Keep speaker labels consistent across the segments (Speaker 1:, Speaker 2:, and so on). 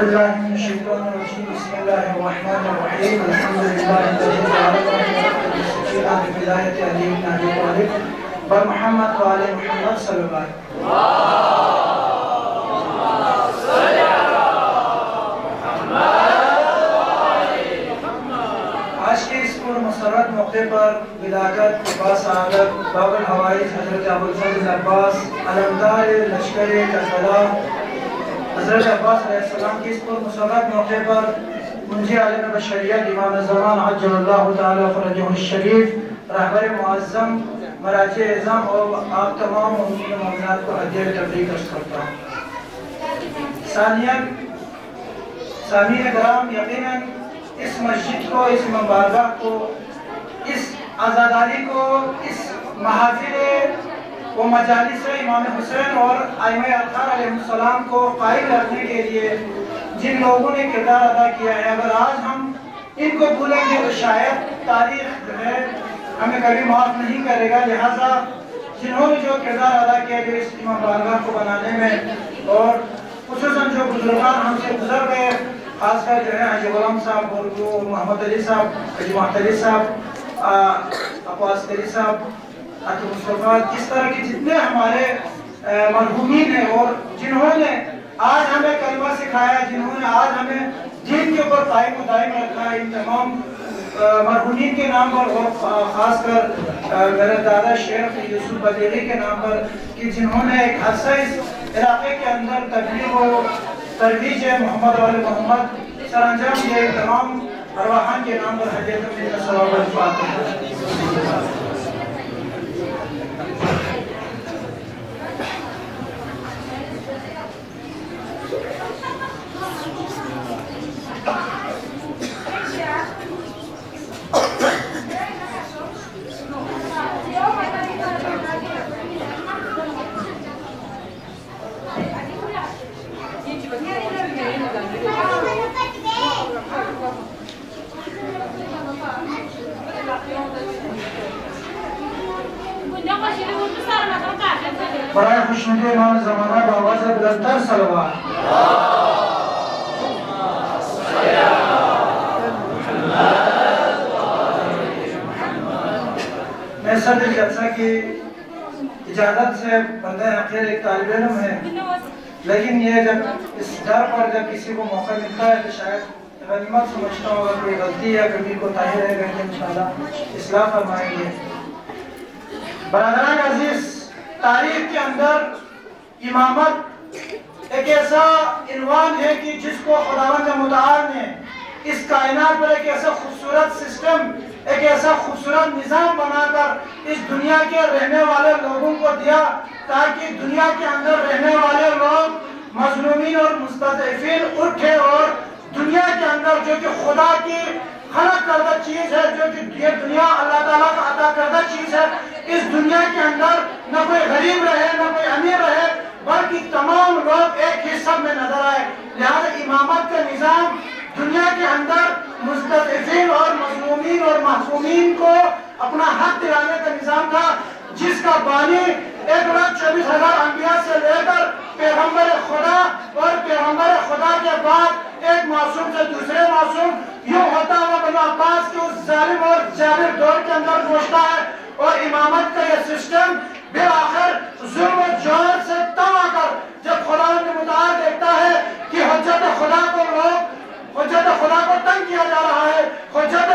Speaker 1: باللہ من الشیطان الرجیم بسم اللہ الرحمن الرحیم الحمدللہ الذی جعلنا السکینہ بولایت علی بن ابی طالب بر محمد و آل محمد صلی اللہ علیہ وسلم۔ آج کے اس پرمسرت موقع پر ولادت باسعادت باب الحوائج حضرت ابوالفضل عباس علمدار لشکر کربلا حضرت عباس علیہ السلام کی اس پرمسرت موقع پر منجی عالم بشریت امام زمان عجل اللہ تعالی فرجہ الشریف رہبر معظم مراجع اعظم اور آپ تمام مومنین و مومنات کو ہدیہ تبریک عرض کرتا ہوں۔ سامعین کرام، یقیناً اس مسجد کو، اس مبارکہ کو، اس عزاداری کو، اس محافل و مجالس امام حسین اور ائمہ اطہار علیہ السلام کو قائم رکھنے کے لیے جن لوگوں نے کردار ادا کیا ہے، اگر آج ہم ان کو بھولیں گے تو شاید تاریخ جو ہے ہمیں کبھی معاف نہیں کرے گا۔ لہٰذا جنہوں نے جو کردار ادا کیا جو اس امام بارگاہ کو بنانے میں، اور خصوصاً جو بزرگان ہم سے گزر گئے، خاص کر جو ہے حاجی غلام صاحب، محمد علی صاحب، حاجی محمد علی صاحب، ابو عسکری صاحب، حاجی مصطفیٰ، اس طرح کے جتنے ہمارے مرحومین ہیں اور جنہوں نے آج ہمیں کلمہ سکھایا، جنہوں نے آج ہمیں دین کے اوپر قائم و دائم رکھا ہے، ان تمام مرحومین کے نام پر اور خاص کر میرے دادا شیخ یوسف بدیلی کے نام پر کہ جنہوں نے ایک عرصہ اس علاقے کے اندر تبلیغ و ترویج محمد وال محمد سر انجام دیا، تمام ارواحان کے نام پر ہدیہ تبلیغ ثواب الفاتحہ۔ برائے خوشنودی امام زمانہ بآواز بلندتر صلوات۔ میں صدر جلسہ کی اجازت سے بندہ حقیر ایک طالب علم ہے، لیکن یہ جب اس در پر جب کسی کو موقع ملتا ہے تو شاید غنیمت سمجھتا ہوگا کوئی غلطی یا کبھی کوتاہی رہ گئی تو انشاءاللہ اصلاح فرمائیں گے۔ برادران عزیز، تاریخ کے اندر امامت ایک ایسا عنوان ہے کہ جس کو خداوند متعال نے اس کائنات پر ایک ایسا خوبصورت سسٹم، ایک ایسا خوبصورت نظام بنا کر اس دنیا کے رہنے والے لوگوں کو دیا تاکہ دنیا کے اندر رہنے والے لوگ مظلومین اور مستضعفین اٹھے اور دنیا کے اندر جو کہ خدا کی خلق کردہ چیز ہے، جو کہ یہ دنیا اللہ تعالیٰ کا عطا کردہ چیز ہے، اس دنیا کے اندر نہ کوئی غریب رہے نہ کوئی امیر رہے بلکہ تمام لوگ ایک ہی سب میں نظر آئے۔ لہذا امامت کا نظام دنیا کے اندر مستضعفین اور مظلومین اور محرومین کو اپنا حق دلانے کا نظام تھا، جس کا بانی 1,24,000 انبیاء سے لے کر پیغمبر خدا اور پیغمبر خدا کے بعد ایک معصوم سے دوسرے معصوم یوں ہوتا ہوا بنو عباس کے اس ظالم اور جابر دور کے اندر پہنچتا ہے، اور امامت کا یہ سسٹم بالآخر ظلم و جور سے تم آ کر جب خداوند متعال دیکھتا ہے کہ حجت خدا کو تنگ کیا جا رہا ہے، حجت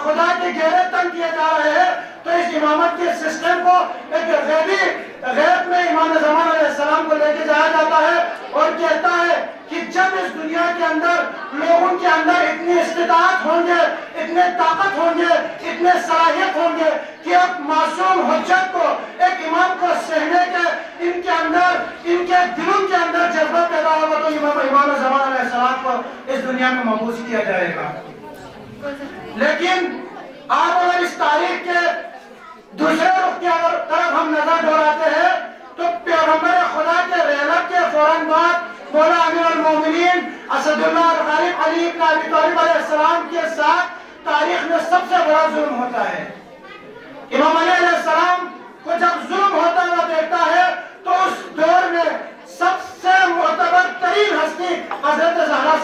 Speaker 1: خدا کے گھیرے تنگ کیے جا رہے ہیں، تو اس امامت کے سسٹم کو ایک غیب میں امام زمان علیہ السلام کو لے کے جایا جاتا ہے اور کہتا ہے کہ جب اس دنیا کے اندر لوگوں کے اندر اتنی استطاعت ہوں گے، اتنے طاقت ہوں گے، اتنے صلاحیت ہوں گے کہ ایک معصوم حجت کو، ایک امام کو سہنے کے ان کے اندر، ان کے دلوں کے اندر جذبہ پیدا ہوگا تو امام زمان علیہ السلام کو اس دنیا میں مبعوث کیا جائے گا۔ لیکن آپ اگر اس تاریخ کے دوسرے رخ کی طرف ہم نظر دوڑاتے ہیں تو پیغمبر خدا کے رحلت کے فوراً بعد مولا امیر المومنین اسد اللہ الغالب علی بن ابی طالب علیہ السلام کے ساتھ تاریخ میں سب سے بڑا ظلم ہوتا ہے۔ امام علی علیہ السلام کو جب ظلم ہوتا ہوا دیکھتا ہے تو اس دور میں سب سے معتبر ترین ہستی حضرت زہرا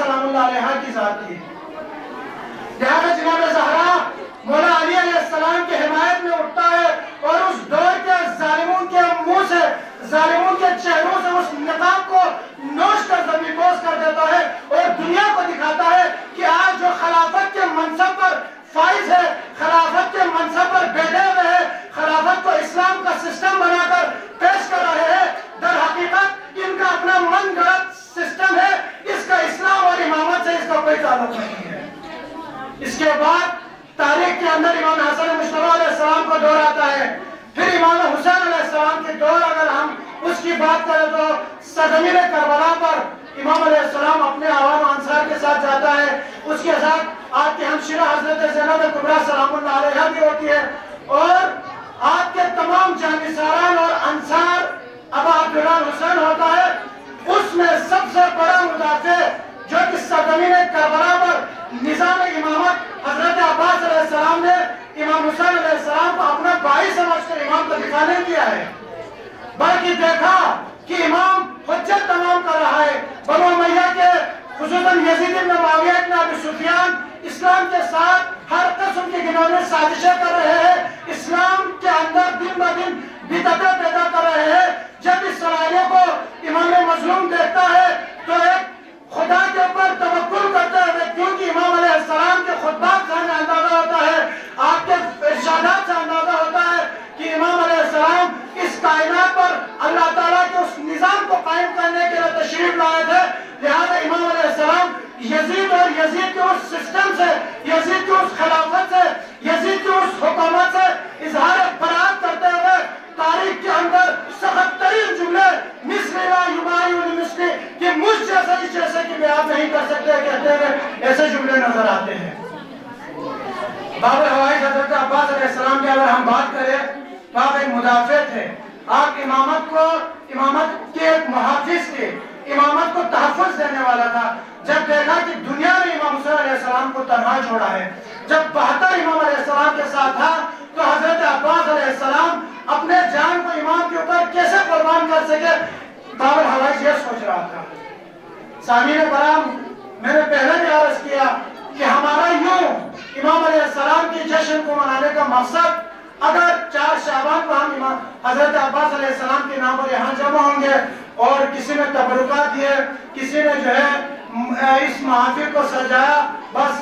Speaker 1: چہروں سے اس نقاب کو نوش کر زمین بوس کر دیتا ہے اور دنیا کو دکھاتا ہے کہ آج جو خلافت کے منصب پر فائز ہے، خلافت کے منصب پر بیٹھے ہوئے ہیں، خلافت کو اسلام کا سسٹم بنا کر پیش کر رہے ہیں، در حقیقت ان کا اپنا من گھڑت سسٹم ہے، اس کا اسلام اور امامت سے اس کا کوئی تعلق نہیں ہے۔ اس کے بعد تاریخ کے اندر امام حسن مشتبہ علیہ السلام کو دور آتا ہے، پھر امام حسین علیہ السلام کے دور اگر ہم اس کی بات کریں تو سرزمین کربلا پر امام علیہ السلام اپنے عوام انصار کے ساتھ جاتا ہے، اس کے ساتھ آپ کے ہمشیرہ حضرت زینب کبریٰ سلام اللہ علیہ بھی ہوتی ہے، اور آپ کے تمام جانثاران اور انصار ابا عبداللہ حسین ہوتا ہے۔ اس میں سب سے بڑا مدافع جو کہ سرزمین کربلا پر نظام امامت حضرت عباس علیہ السلام نے امام حسین علیہ السلام کو اپنا بھائی سمجھ کر امام کو دکھانے کیا ہے، بلکہ دیکھا کہ امام حجت تمام کر رہا ہے۔ بنو امیہ کے خصوصاً یزید بن معاویہ بن ابی سفیان اسلام کے ساتھ ہر قسم کی گناہوں سازشیں کر رہے ہیں، اسلام کے اندر دن بہ دن بدعتیں پیدا کر رہے ہیں۔ جب اس سرائے کو امام مظلوم دیکھتا ہے تو ایک خدا کے اوپر توکل کرتے ہوئے، کیونکہ امام علیہ السلام کے خطبات سے ہمیں اندازہ ہوتا ہے، آپ کے ارشادات سے اندازہ ہوتا ہے کہ امام علیہ السلام اس کائنات پر اللہ تعالیٰ کے اس نظام کو قائم کرنے کے لیے تشریف لائے تھے، لہذا امام علیہ السلام یزید اور یزید کے اس سسٹم سے، یزید کے اس خلافت سے، یزید کے اس حکومت سے اظہار برات کرتے ہوئے تاریخ کے اندر سخت ترین جملے مثل لا یبایع لمثلی کہ مجھ جیسے اس جیسے کی بیعت نہیں کر سکتے کہتے ہوئے ایسے جملے نظر آتے ہیں۔ باب الحوائج حضرت عباس علیہ السلام کی اگر ہم بات کریں تو آپ ایک مدافع تھے، آپ امامت کے ایک محافظ تھے، امامت کو تحفظ دینے والا تھا۔ جب دیکھا کہ دنیا نے امام حسین علیہ السلام کو تنہا چھوڑا ہے، جب 72 امام علیہ السلام کے ساتھ تھا تو حضرت عباس علیہ السلام اپنے جان کو امام کے اوپر کیسے قربان کر سکے، باب الحوائج یہ سوچ رہا تھا۔ سامعین کرام، میں نے پہلے بھی عرض کیا کہ ہمارا یوں امام علیہ السلام کی جشن کو منانے کا مقصد، اگر 4 شعبان کو ہم حضرت عباس علیہ السلام کے نام پر یہاں جمع ہوں گے اور کسی نے تبرکات دیے، کسی نے جو ہے اس محافل کو سجایا، بس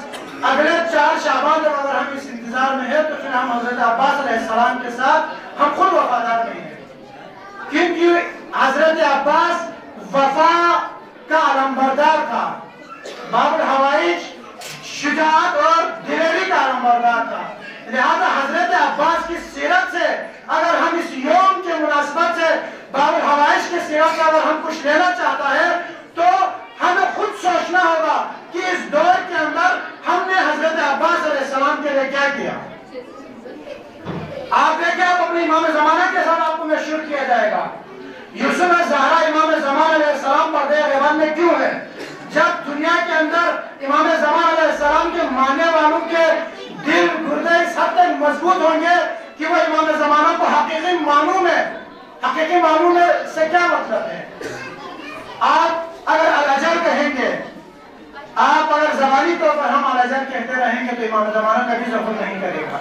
Speaker 1: اگلے 4 شعبان جب اگر ہم اس انتظار میں ہیں تو پھر ہم حضرت عباس علیہ السلام کے ساتھ ہم خود وفادار نہیں ہیں، کیونکہ حضرت عباس وفا کا علمبردار تھا، باب الحوائج شجاعت اور دلیری کا علمبردار تھا۔ لہذا حضرت عباس کی سیرت سے اگر ہم اس یوم کے مناسبت سے باب الحوائج کی سیرت سے اگر ہم کچھ لینا چاہتا ہے تو ہمیں خود سوچنا ہوگا کہ اس دور کے اندر ہم نے حضرت عباس علیہ السلام کے لیے کیا کیا۔ آپ دیکھیں، آپ اپنے امام زمانہ کے ساتھ آپ کو مشہور کیا جائے گا۔ یوسف زہرا امام زمان علیہ السلام پردے غیبان میں کیوں ہے؟ جب دنیا کے اندر امام زمان علیہ السلام کے ماننے والوں کے دل گردے اس حد تک مضبوط ہوں گے کہ وہ امام زمانہ کو حقیقی معنوں میں سے کیا مطلب ہے؟ آپ اگر الاجل کہیں گے، آپ اگر زبانی طور پر ہم الاجل کہتے رہیں گے تو امام زمانہ کبھی ظفر نہیں کرے گا۔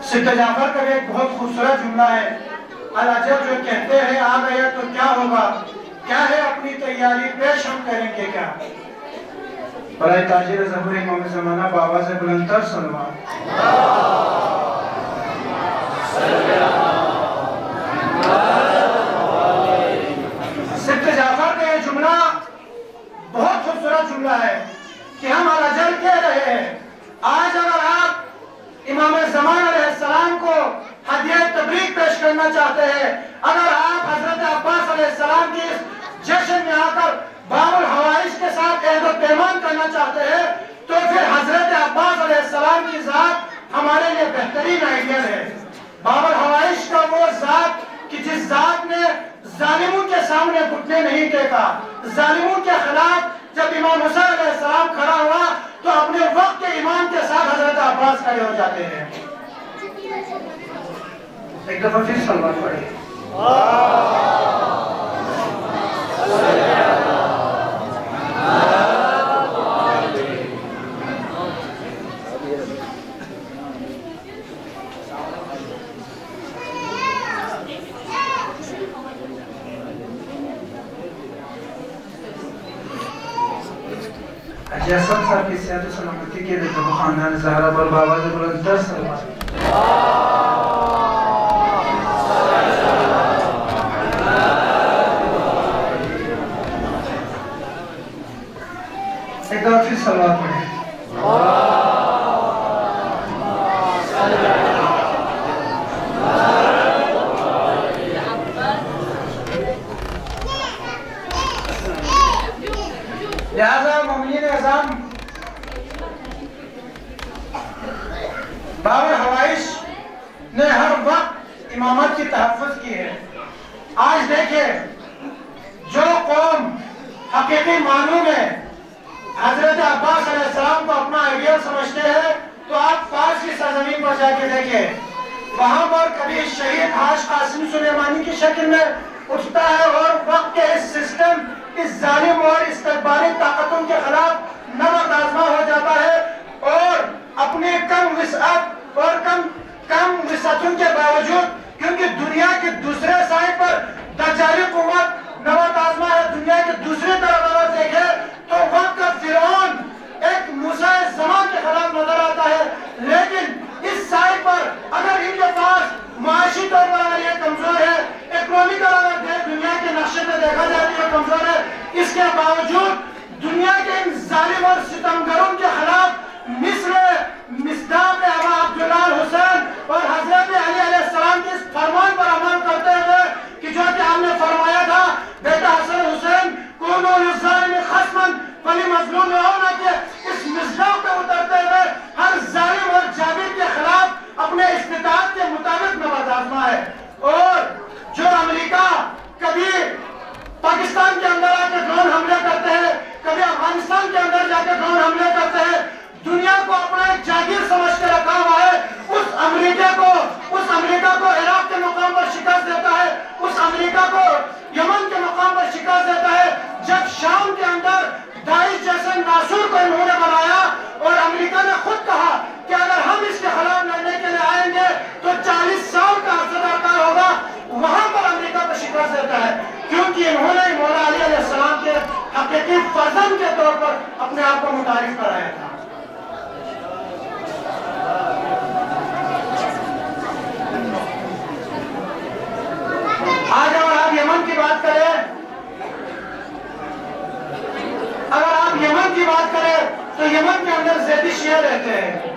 Speaker 1: سید جعفر کا ایک بہت خوبصورت جملہ ہے، الاجل جو کہتے ہیں آ گئے تو کیا ہوگا، کیا ہے اپنی تیاری پیش ہم کریں گے کیا۔ برائے تاجر ظہور امام زمانہ بآواز بلندتر سلوات۔ سید جعفر کا یہ جملہ بہت خوبصورت جملہ ہے کہ ہم الاجل کہہ رہے ہیں۔ آج اگر آپ امام زمان علیہ السلام کو ہدیہ تبریک پیش کرنا چاہتے ہیں، اگر آپ حضرت عباس علیہ السلام کی اس جشن میں آ کر باب الحوائج کے ساتھ عہد و پیمان کرنا چاہتے ہیں تو پھر حضرت عباس علیہ السلام کی ذات ہمارے لیے بہترین آئیڈیل ہے۔ باب الحوائج کا وہ ذات کہ جس ذات نے ظالموں کے سامنے گھٹنے نہیں ٹیکا، ظالموں کے خلاف جب امام حسین علیہ السلام کھڑا ہوا تو اپنے وقت کے امام کے ساتھ حضرت عباس کھڑے ہو جاتے ہیں۔ ایک دفعہ پھر سلوات پڑھیں۔ جیسب صاحب کی صحت و سلامتی کے لیے تو خاندان زہرا پر بابا سے بلندر سلوات ایک دفعہ پھر سلوات پڑھیں لہذا مومنین اعظام باب حوائش نے ہر وقت امامت کی تحفظ کی ہے. آج دیکھیں جو قوم حقیقی معنوں میں حضرت عباس علیہ السلام کو اپنا آئیڈیل سمجھتے ہیں تو آپ فارس کی سرزمین پر جا کے دیکھیں وہاں پر کبھی شہید حاج قاسم سلیمانی کی شکل میں اٹھتا ہے اور وقت کے اس سسٹم اس ظالم اور استقبالی طاقتوں کے خلاف نمک آزما ہو جاتا ہے اور اپنے کم وسعت اور کم وسعتوں کے باوجود کیونکہ دنیا کے دوسرے سائڈ پر دجالی قوت نمک آزما ہے دنیا کے دوسری طرف اگر دیکھے تو وقت کا فرعون ایک موسیٰ زمان کے خلاف نظر آتا ہے لیکن اس سائڈ پر اگر ان کے پاس معاشی طور پر اگر یہ کمزور ہے اکنومیکل اگر دنیا کے نقشے میں دیکھا جائے تو یہ کمزور ہے اس کے باوجود دنیا کے ان ظالم اور ستمگروں کے خلاف مصداق ابا عبداللہ الحسین اور حضرت علی علیہ السلام کے اس فرمان پر عمل کرتے ہوئے کہ جو کہ ہم نے فرمایا تھا بیٹا حسن حسین کونو للظالم خصما فلمظلوم ہونا کے اس مصداق پہ اترتے ہوئے ہر ظالم اور جابر کے خلاف اپنے استطاعت کے مطابق نماز آزما ہے. اور جو امریکہ کبھی پاکستان کے اندر آ کے ڈرون حملے کرتے ہیں کبھی افغانستان کے اندر جا کے ڈرون حملے کرتے ہیں دنیا کو اپنا ایک جاگیر سمجھ کے رکھا ہوا ہے اس امریکہ کو عراق کے مقام پر شکست دیتا ہے اس امریکہ کو یمن کے مقام پر شکست دیتا ہے جب شام کے اندر داعش جیسے ناسور کو انہوں نے بنایا اور امریکہ نے خود کہا کہ اگر ہم اس کے خلاف لڑنے کے لیے آئیں گے تو 40 سال کا عرصہ درکار ہوگا وہاں پر امریکہ کو شکست دیتا ہے کیونکہ انہوں نے مولا علی علیہ السلام کے حقیقی فرزند کے طور پر اپنے آپ کو متعارف کرایا تھا. آج اگر آپ یمن کی بات کریں تو یمن کے اندر زیدی شیعہ رہتے ہیں.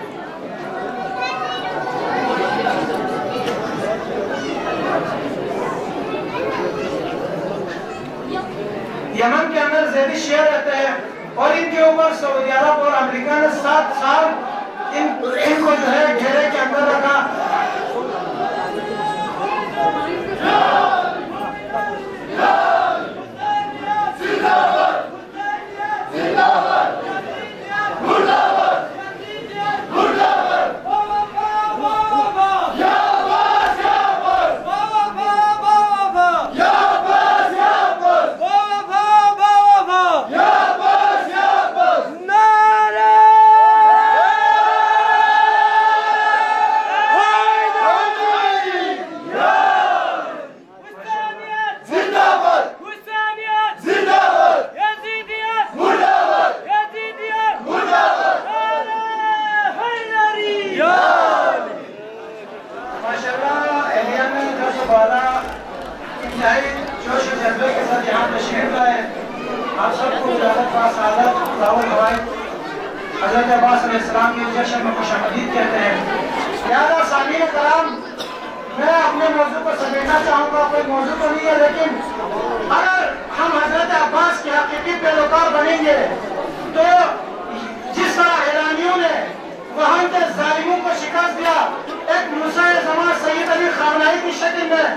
Speaker 1: یمن کے اندر زیدی شیعہ رہتے ہیں اور ان کے اوپر سعودی عرب اور امریکہ نے 7 سال ان کو جو ہے گھیرے کے اندر رکھا. حضرت عباس علیہ السلام کے جشن میں خوش آمدید کہتے ہیں. لہذا سامعین کرام میں اپنے موضوع کو سمیٹنا چاہوں گا کوئی موضوع تو نہیں ہے لیکن اگر ہم حضرت عباس کے حقیقی پیروکار بنیں گے تو جس طرح ایرانیوں نے وہاں کے ظالموں کو شکست دیا ایک موسیٰ زمان سید علی خامنہئی کی شکل میں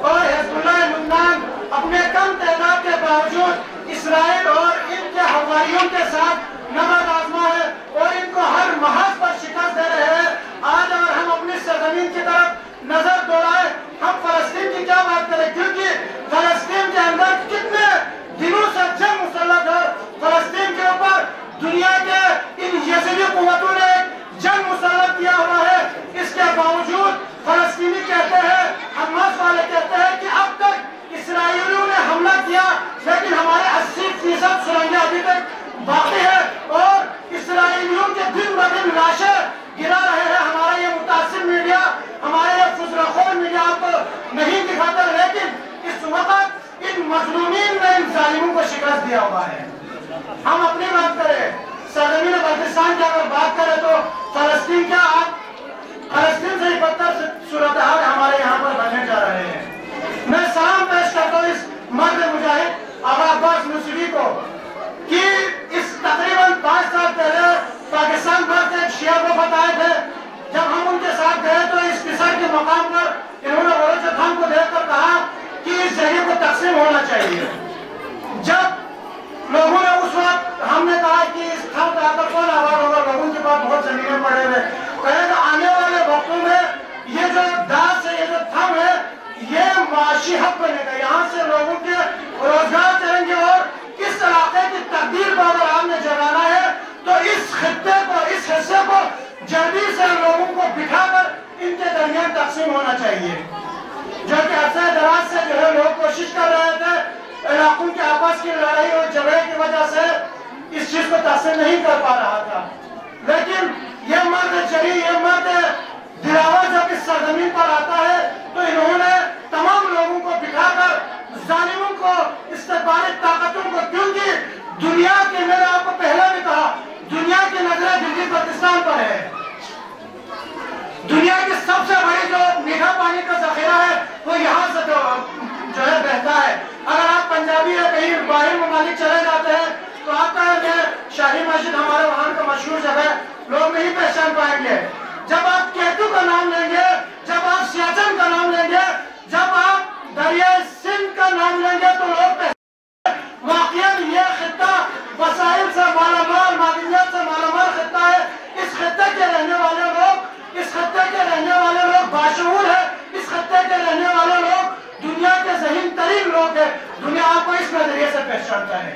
Speaker 1: اور حزب اللہ لبنان اپنے کم تعداد کے باوجود اسرائیل اور ان کے حواریوں کے ساتھ نمک آزما ہے اور ان کو ہر محاذ پر شکست دے رہے ہیں. آج اگر ہم اپنی سرزمین کی طرف نظر دوڑائیں ہم فلسطین کی کیا بات کریں کیونکہ فلسطین کے اندر کتنے دنوں سے جنگ مسلط ہے فلسطین کے اوپر دنیا کے ان یزیدی قوتوں نے جنگ مسلط کیا ہوا ہے. اس کے باوجود فلسطینی کہتے ہیں حماس والے کہتے ہیں کہ اب تک اسرائیلیوں نے حملہ کیا لیکن ہمارے 80% سرنگیں ابھی تک باقی ہے اور دن بدن لاشیں گرا رہے ہیں. ہمارا یہ متاثر میڈیا، ہمارا یہ فضلخور میڈیا آپ کو نہیں دکھاتا، لیکن اس وقت ان مظلومین نے ان ظالموں کو شکست دیا ہوا ہے. ہم اپنی بات کریں، سرزمین بلوچستان کی اگر بات کریں تو فلسطین کیا آپ فلسطین سے بدتر صورتحال ہمارے یہاں پر بننے جا رہے ہیں. میں سلام پیش کرتا ہوں اس مرد مجاہد آغا عباس موسوی کو کہ اس تقریباً 5 سال پہلے پاکستان بھر سے ایک شیعہ کو بتائے تھے. جب ہم ان کے ساتھ گئے تو اس قصر کے مقام پر انہوں نے بلوچستان کو دیکھ کر کہا کہ اس جگہ کو تقسیم ہونا چاہیے. جب لوگوں نے اس وقت ہم نے کہا کہ اس تھم پہ آ کر کون آباد ہوگا، لوگوں کے پاس بہت زمینیں پڑے ہوئے، کہے کہ آنے والے وقتوں میں یہ جو داس ہے، یہ جو تھم ہے، یہ معاشی حق بنے گا. یہاں سے لوگوں کے روزگار چلیں گے اور اس علاقے کی تقدیر کو اگر آپ نے جگانا ہے تو اس خطے کو، اس حصے کو جلدی سے لوگوں کو بٹھا کر ان کے درمیان تقسیم ہونا چاہیے. جو کہ عرصہ دراز سے جو ہے لوگ کوشش کر رہے تھے، علاقوں کے آپس کی لڑائی اور جھگڑے کی وجہ سے اس چیز کو تقسیم نہیں کر پا رہا تھا. لیکن یہ مرد جری، یہ مرد دلاور جب اس سرزمین پر آتا ہے تو انہوں نے تمام لوگوں کو بٹھا کر ظالموں کو، استقبالی طاقتوں کو، کیونکہ دنیا کے، میں نے آپ کو پہلے بھی کہا، دنیا کی نظریں گلگت بلتستان پر ہے. دنیا کی سب سے بڑی جو میٹھا پانی کا ذخیرہ ہے وہ یہاں سے جو ہے بہتا ہے. اگر آپ پنجابی یا کہیں باہر ممالک چلے جاتے ہیں تو آپ کا شاہی مسجد ہمارے وہاں کا مشہور جگہ لوگ نہیں پہچان پائیں گے. جب آپ کیتو کا نام لیں گے، جب آپ سیاچن کا نام لیں گے، جب آپ دریائے سندھ کا نام لیں گے تو لوگ واقعاً یہ خطہ وسائل سے مالا مال، معدنیات سے مالا مال خطہ ہے. اس خطے کے رہنے والے لوگ، اس خطے کے رہنے والے لوگ باشعور ہیں. اس خطے کے رہنے والے لوگ دنیا کے ذہین ترین لوگ ہیں. دنیا آپ کو اس نظریے سے پہچانتا ہے.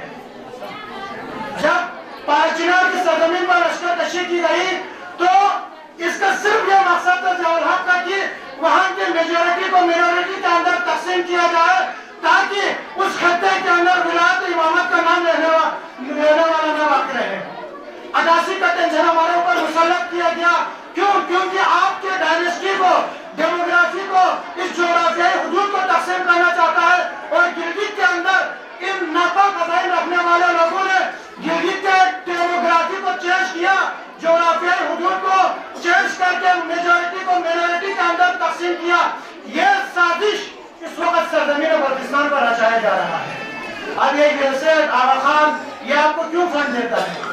Speaker 1: جب پارچینار کی سرزمین پر لشکر کشی کی گئی تو اس کا صرف یہ مقصد تھا ضیاء الحق کا کہ وہاں کے میجورٹی کو مینورٹی کے اندر تقسیم کیا جائے تاکہ اس خطے کے اندر ولایت امامت کا نام لینے والا نہ واقع رہے. 88 کا ٹینشن ہمارے اوپر مسلط کیا گیا. کیوں؟ کیونکہ آپ کے ڈائنسٹی کو، ڈیموگرافی کو، اس جغرافیائی حدود کو تقسیم کرنا چاہتا ہے. اور گلگت کے اندر ان ناپاک عقائد رکھنے والے لوگوں نے گلگت کے ڈیموگرافی کو چینج کیا، جغرافیائی حدود کو چینج کر کے میجورٹی کو مینورٹی کے اندر تقسیم کیا. یہ سازش اس وقت سرزمین بلوچستان پر رچایا جا رہا ہے. اب یہ یوسف آغا خان یہ آپ کو کیوں فنڈ دیتا ہے؟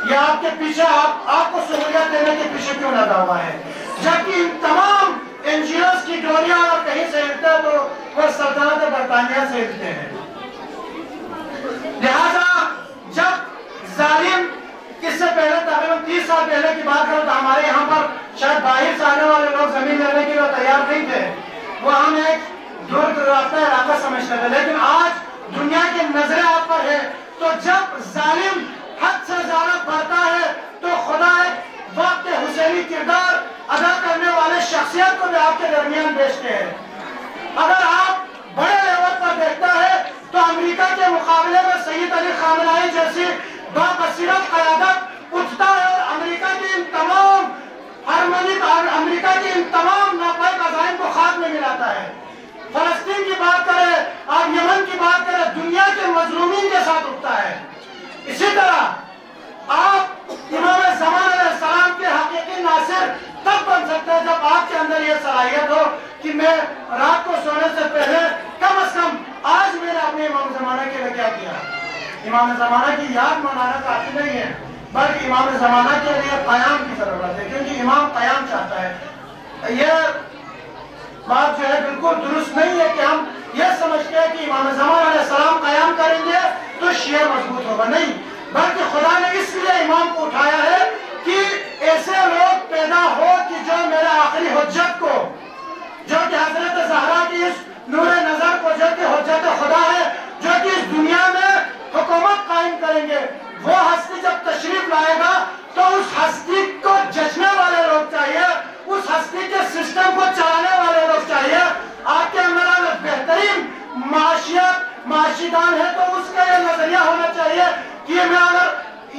Speaker 1: یہ آپ کے پیچھے آپ کو سہولیت دینے کے پیچھے کیوں لگا ہوا ہے؟ جبکہ ان تمام این جی اوز کی ڈوریاں اگر کہیں سے ہلتے ہیں تو وہ سلطنت برطانیہ سے ہلتے ہیں. لہذا جب ظالم، اس سے پہلے تقریباً 30 سال پہلے کی بات کریں تو ہمارے یہاں پر شاید باہر سے آنے والے لوگ زمین لینے کے لیے تیار نہیں تھے. وہ ہم ایک دور درافتہ علاقہ سمجھتے تھے. لیکن آج دنیا کی نظریں آپ پر ہے تو جب ظالم حد سے زیادہ بڑھتا ہے تو خدا ایک وقت حسینی کردار ادا کرنے والے شخصیت کو بھی آپ کے درمیان بیچتے ہیں. اگر آپ بڑے لیول پر دیکھتا ہے تو امریکہ کے مقابلے میں سید علی خامنہئی جیسی باقصیرت قیادت اٹھتا ہے اور امریکہ کی ان تمام امریکہ کی ان تمام ناپائق عزائم کو خاک میں ملاتا ہے. فلسطین کی بات کریں، آپ یمن کی بات کریں، دنیا کے مظلومین کے ساتھ اٹھتا ہے. اسی طرح آپ امام زمان علیہ السلام کے حقیقی ناصر تب بن سکتے ہیں جب آپ کے اندر یہ صلاحیت ہو کہ میں رات کو سونے سے پہلے کم از کم آج میں نے اپنے امام زمانہ کے لیے کیا کیا. امام زمانہ کی یاد منانا کافی نہیں ہے بلکہ امام زمانہ کے لیے قیام کی ضرورت ہے، کیونکہ امام قیام چاہتا ہے. یہ بات جو ہے بالکل درست نہیں ہے کہ ہم یہ سمجھتے ہیں کہ امام زمان علیہ السلام قیام کریں گے تو شیعہ مضبوط ہوگا. نہیں، بلکہ خدا نے اس لیے امام کو اٹھایا ہے کہ ایسے لوگ پیدا ہو کہ جو میرے آخری حجت کو، جو کہ حضرت زہرا کی اس نور نظر کو، جو کہ حجت خدا ہے، جو کہ اس دنیا میں حکومت قائم کریں گے، وہ ہستی جب تشریف لائے گا تو اس ہستی کو جچنے والے لوگ چاہیے، اس ہستی کے سسٹم کو چلانے والے لوگ چاہیے. آپ کے اندر اگر بہترین معاشی دان ہے تو اس کا یہ نظریہ ہونا چاہیے کہ میں اگر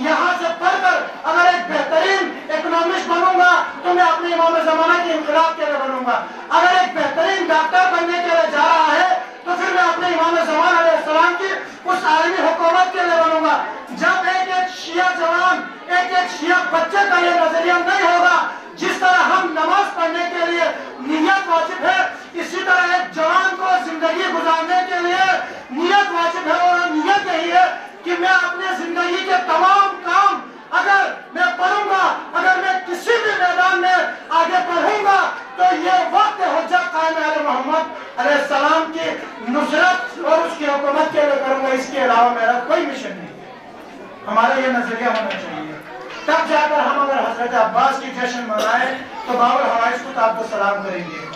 Speaker 1: یہاں سے پڑھ کر اگر ایک بہترین اکنامسٹ بنوں گا تو میں اپنے امام زمانہ کے انقلاب کے لیے بنوں گا. اگر ایک بہترین ڈاکٹر بننے کے لیے جا رہا ہے تو پھر میں اپنے امام زمانہ علیہ السلام کی اس عالمی حکومت کے لیے بنوں گا. جب ایک ایک شیعہ جوان ایک ایک شیعہ بچے کا یہ نظریہ نہیں ہوگا جس طرح ہم نماز پڑھنے کے لیے نیت واجب ہے اسی طرح ایک جوان کو زندگی گزارنے کے لیے نیت واجب ہے. اور نیت یہی ہے کہ میں اپنے زندگی کے تمام کام اگر میں پڑھوں گا اگر میں کسی بھی میدان میں آگے بڑھوں گا تو یہ وقت حجت قائم علیہ محمد علیہ السلام کی نصرت اور اس کی حکومت کے لیے کروں گا. اس کے علاوہ میرا کوئی مشن نہیں ہے. ہمارا یہ نظریہ ہونا چاہیے. تب جا کر ہم اگر حضرت عباس کی جشن منائے تو باب الحوائج کو آپ کو سلام کریں گے.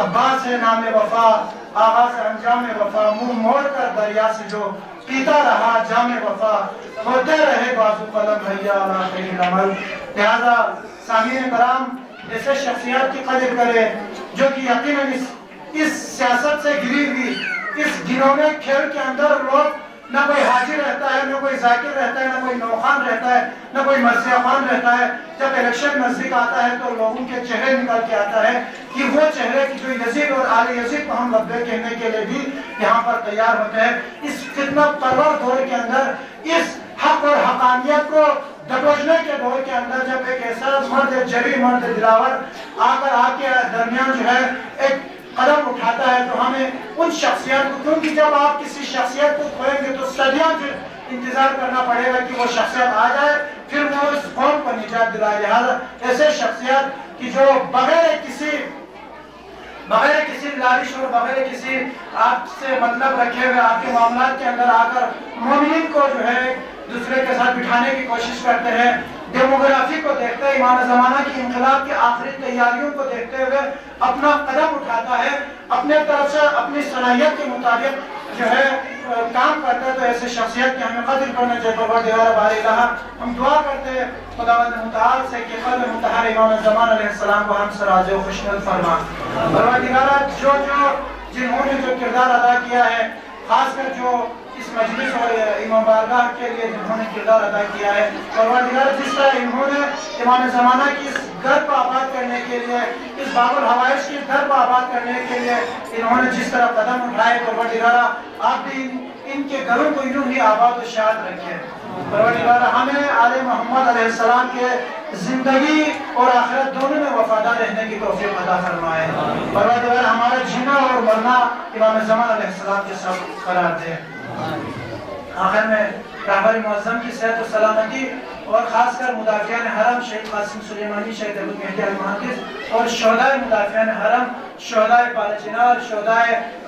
Speaker 1: عباس ہے نام وفا آغاز انجام وفا منہ موڑ کر دریا سے جو پیتا رہا جام وفا ہوتے رہے بازو قلم حیا آخری العمل. لہذا سامعین کرام ایسے شخصیات کی قدر کرے جو کہ یقیناً اس سیاست سے گری ہوئی اس گنونے کھیل کے اندر لوگ نہ کوئی حاضر رہتا ہے نہ کوئی ذاکر رہتا ہے نہ کوئی نوخان رہتا ہے نہ کوئی مرثیہ خوان رہتا ہے. جب الیکشن نزدیک آتا ہے تو لوگوں کے چہرے نکل کے آتا ہے کہ وہ چہرے کی جو یزید اور آل یزید کو ہم لبیک کہنے کے لیے بھی یہاں پر تیار ہوتے ہیں. اس فتنہ پرور دور کے اندر اس حق اور حقانیت کو دبوچنے کے دور کے اندر جب ایک ایسا مرد جری مرد دلاور آ کے درمیان جو ہے ایک قدم اٹھاتا ہے تو ہمیں ان شخصیات کو کیونکہ جب آپ کسی شخصیت کو کھوئیں گے تو صدیوں انتظار کرنا پڑے گا کہ وہ شخصیت آ جائے پھر وہ اس قوم کو نجات دلائے. لہٰذا ایسے شخصیات کی جو بغیر کسی لالچ اور بغیر کسی آپ سے مطلب رکھے ہوئے آپ کے معاملات کے اندر آ کر مومنین کو جو ہے دوسرے کے ساتھ بٹھانے کی کوشش کرتے ہیں. ڈیموگرافی کو دیکھتے ہوئے امام زمانہ کی انقلاب کی آخری تیاریوں کو دیکھتے ہوئے اپنا قدم اٹھاتا ہے اپنے طرف سے اپنی صلاحیت کے مطابق جو ہے کام کرتا ہے. تو ایسے شخصیت کی ہمیں قدر کرنا چاہیے. پروردگار باری الہ ہم دعا کرتے ہیں خداوند متعال سے کہ قلب مطہر امام زمان علیہ السلام کو ہم سے راضی و خوشنود فرما. پروردگار جنہوں نے جو کردار ادا کیا ہے خاص کر جو اس مجلس اور امام بارگاہ کے لیے جنہوں نے کردار ادا کیا ہے پروردگار جس طرح انہوں نے امام زمانہ کی اس گھر کو آباد کرنے کے لیے اس باب الحوائج کی گھر کو آباد کرنے کے لیے انہوں نے جس طرح قدم اٹھائے پروردگار آپ بھی ان کے گھروں کو انہوں نے آباد و شاد رکھے. پروردگار ہمیں آل محمد علیہ السلام کے زندگی اور آخرت دونوں میں وفادار رہنے کی توفیق عطا فرمائے. پروردگار ہمارا جینا اور مرنا امام زمان علیہ السلام کے ساتھ قرار دے. آخر میں رہبر معظم کی صحت و سلامتی اور خاص کر مدافعان حرم شہید قاسم سلیمانی شہید ابو مہدی المحدث اور شہداء مدافعان حرم شہداء پالچینار شہداء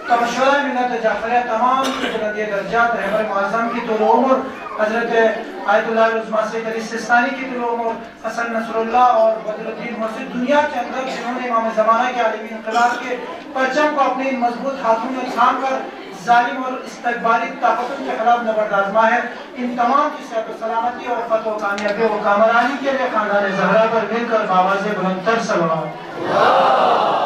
Speaker 1: ملت جعفریہ تمام کی بلندی درجات رہبر معظم کی طول عمر حضرت آیت اللہ العظمہ سید علی سستانی کی طول عمر حسن نصر اللہ اور بدر الدین مرشد دنیا کے اندر جنہوں نے امام زمانہ کے عالمی انقلاب کے پرچم کو اپنے مضبوط ہاتھوں میں تھام کر ظالم اور استقبالی طاقتوں کے خلاف نبرد آزما ہے. ان تمام کی صحت و سلامتی اور فتح و کامیابی و کامرانی کے لیے خاندان زہرا پر مل کر بآواز بلند تر صلوات